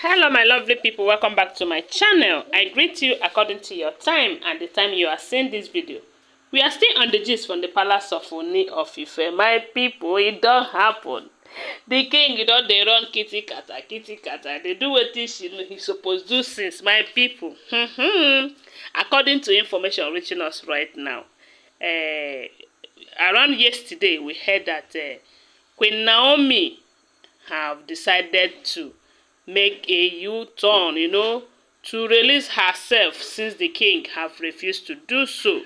Hello my lovely people, welcome back to my channel. I greet you according to your time and the time you are seeing this video. We are still on the gist from the palace of Ooni of Ife. My people, it don't happen. The king, they run kitty kata. They do what he supposed to do since, my people. According to information reaching us right now, around yesterday we heard that Queen Naomi have decided to make a U-turn, to release herself since the king have refused to do so.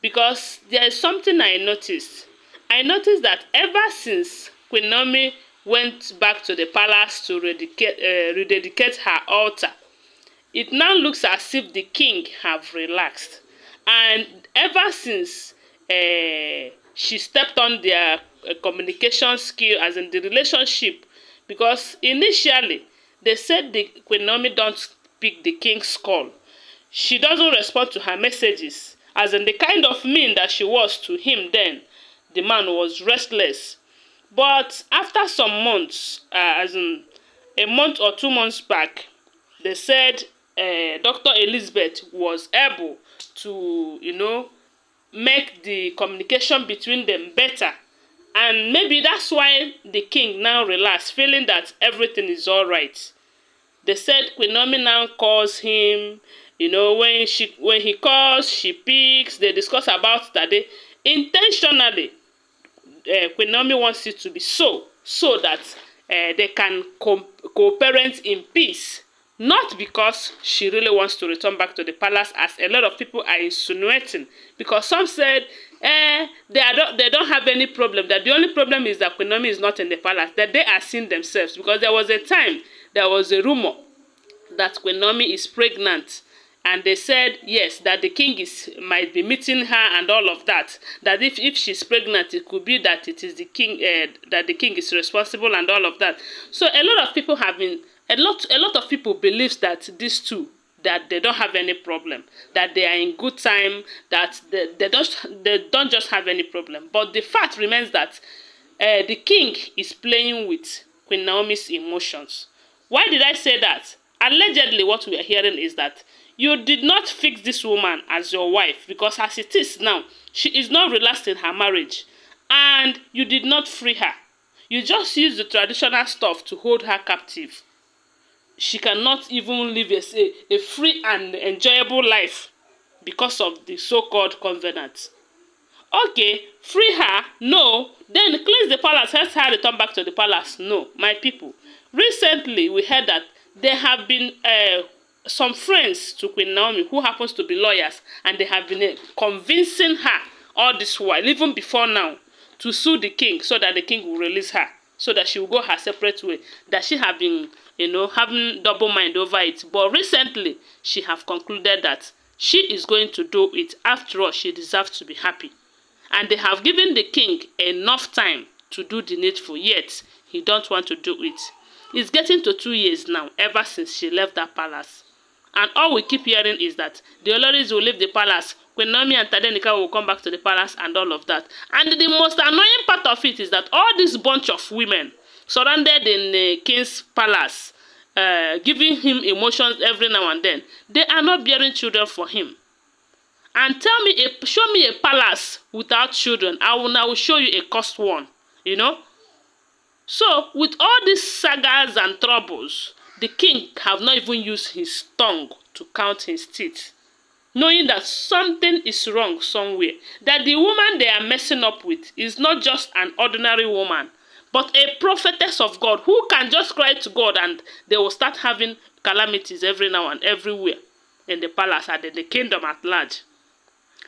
Because there is something I noticed. I noticed that ever since Queen Naomi went back to the palace to rededicate her altar, it now looks as if the king have relaxed. And ever since she stepped on their communication skill, as in the relationship, because initially they said the Queen Naomi don't pick the king's call. She doesn't respond to her messages, as in the kind of mean that she was to him then. The man was restless. But after some months, as in a month or 2 months back, they said Dr. Elizabeth was able to, make the communication between them better. And maybe that's why the king now relaxed, feeling that everything is all right. They said Queen Naomi now calls him, when he calls, she picks. They discuss about that day. Intentionally, Queen Naomi wants it to be so that they can co-parent in peace. Not because she really wants to return back to the palace, as a lot of people are insinuating. Because some said they don't have any problem. That the only problem is that Queen Naomi is not in the palace. That they are seeing themselves. Because there was a time, there was a rumor that Queen Naomi is pregnant. And they said, yes, that the king might be meeting her and all of that. That if she's pregnant, it could be that it is the king, that the king is responsible and all of that. So a lot of people have been, a lot of people believes that these two, that they don't have any problem, that they are in good time, that they don't just have any problem. But the fact remains that the king is playing with Queen Naomi's emotions. Why did I say that? Allegedly, what we are hearing is that you did not fix this woman as your wife, because as it is now, she is not relaxed in her marriage, and you did not free her. You just used the traditional stuff to hold her captive. She cannot even live a free and enjoyable life because of the so-called covenant. Okay, free her? No. Then cleanse the palace, let her return back to the palace? No, my people. Recently, we heard that there have been some friends to Queen Naomi who happens to be lawyers, and they have been convincing her all this while, even before now, to sue the king so that the king will release her, so that she will go her separate way. That she have been, having double mind over it. But recently, she have concluded that she is going to do it. After all, she deserves to be happy. And they have given the king enough time to do the needful, yet he don't want to do it. It's getting to 2 years now, ever since she left that palace. And all we keep hearing is that the Olories will leave the palace, Queen Naomi and Tadenika will come back to the palace and all of that. And the most annoying part of it is that all this bunch of women surrounded in the king's palace, giving him emotions every now and then, they are not bearing children for him. And show me a palace without children, I will show you a cursed one, So, with all these sagas and troubles, the king have not even used his tongue to count his teeth, knowing that something is wrong somewhere. That the woman they are messing up with is not just an ordinary woman, but a prophetess of God who can just cry to God and they will start having calamities every now and everywhere in the palace and in the kingdom at large.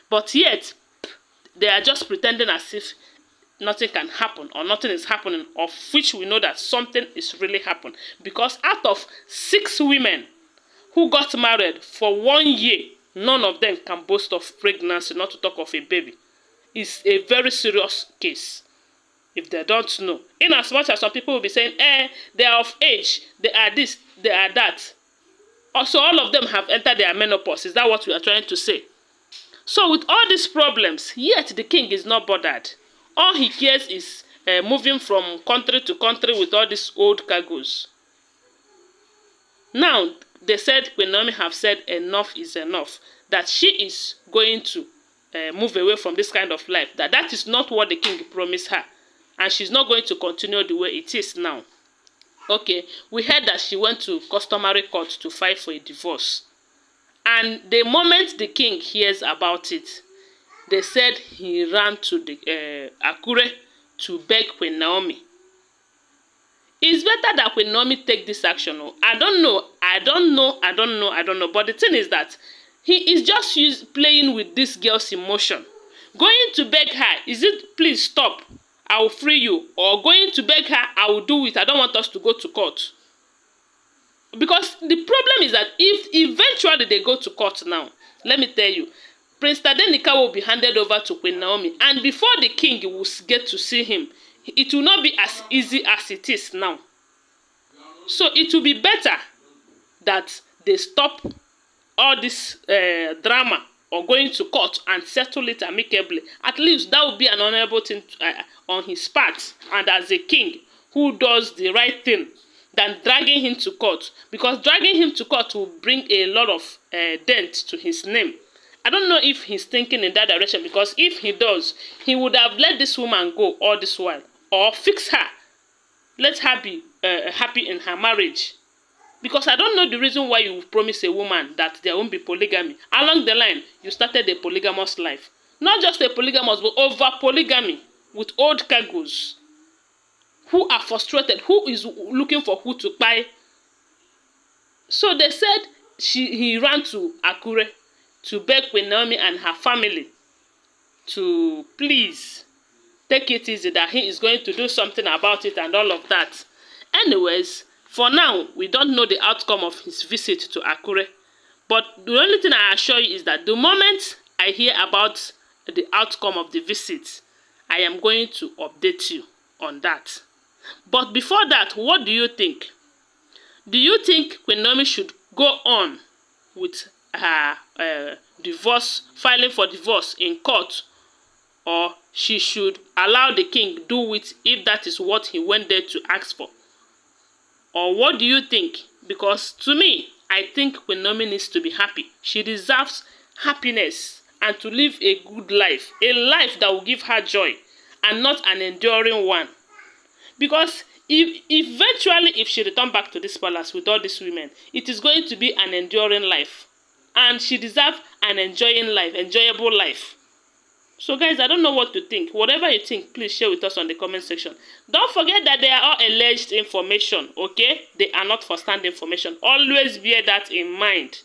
But yet, they are just pretending as if nothing can happen or nothing is happening, of which we know that something is really happening. Because out of 6 women who got married for 1 year, none of them can boast of pregnancy, not to talk of a baby. It's a very serious case, if they don't know. In as much as some people will be saying, they are of age, they are this, they are that. Also, all of them have entered their menopause. Is that what we are trying to say? So with all these problems, yet the king is not bothered. All he cares is moving from country to country with all these old cargoes. Now, they said Queen Naomi have said enough is enough, that she is going to move away from this kind of life, that is not what the king promised her, and she's not going to continue the way it is now. Okay, we heard that she went to customary court to file for a divorce. And the moment the king hears about it, they said he ran to the Akure to beg Queen Naomi. It's better that Queen Naomi take this action. I don't know. But the thing is that he is just playing with this girl's emotion. Going to beg her, is it please stop, I will free you? Or going to beg her, I will do it, I don't want us to go to court. Because the problem is that if eventually they go to court now, let me tell you, Prince Tadenika will be handed over to Queen Naomi. And before the king will get to see him, it will not be as easy as it is now. So it will be better that they stop all this drama or going to court and settle it amicably. At least that would be an honorable thing on his part, and as a king who does the right thing, than dragging him to court. Because dragging him to court will bring a lot of dent to his name. I don't know if he's thinking in that direction, because if he does, he would have let this woman go all this while, or fix her. Let her be happy in her marriage. Because I don't know the reason why you promise a woman that there won't be polygamy. Along the line, you started a polygamous life. Not just a polygamous, but over polygamy with old cargoes who are frustrated, who is looking for who to buy. So they said he ran to Akure to beg Queen Naomi and her family to please take it easy, that he is going to do something about it and all of that. Anyways, for now, we don't know the outcome of his visit to Akure. But the only thing I assure you is that the moment I hear about the outcome of the visit, I am going to update you on that. But before that, what do you think? Do you think Queen Naomi should go on with her divorce, filing for divorce in court, or she should allow the king do it if that is what he went there to ask for? Or what do you think? Because to me, I think Queen Naomi needs to be happy. She deserves happiness and to live a good life. A life that will give her joy and not an enduring one. Because if she returns back to this palace with all these women, it is going to be an enduring life. And she deserves an enjoyable life. So guys, I don't know what to think. Whatever you think, please share with us on the comment section. Don't forget that they are all alleged information, okay? They are not first-hand information. Always bear that in mind.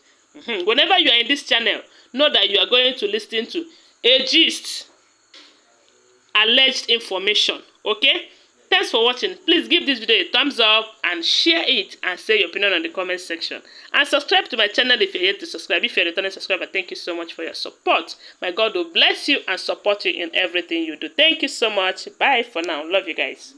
Whenever you are in this channel, know that you are going to listen to a gist, alleged information, okay? Thanks for watching. Please give this video a thumbs up and share it and say your opinion on the comment section. And subscribe to my channel if you're yet to subscribe. If you're a returning subscriber, thank you so much for your support. My God will bless you and support you in everything you do. Thank you so much. Bye for now. Love you guys.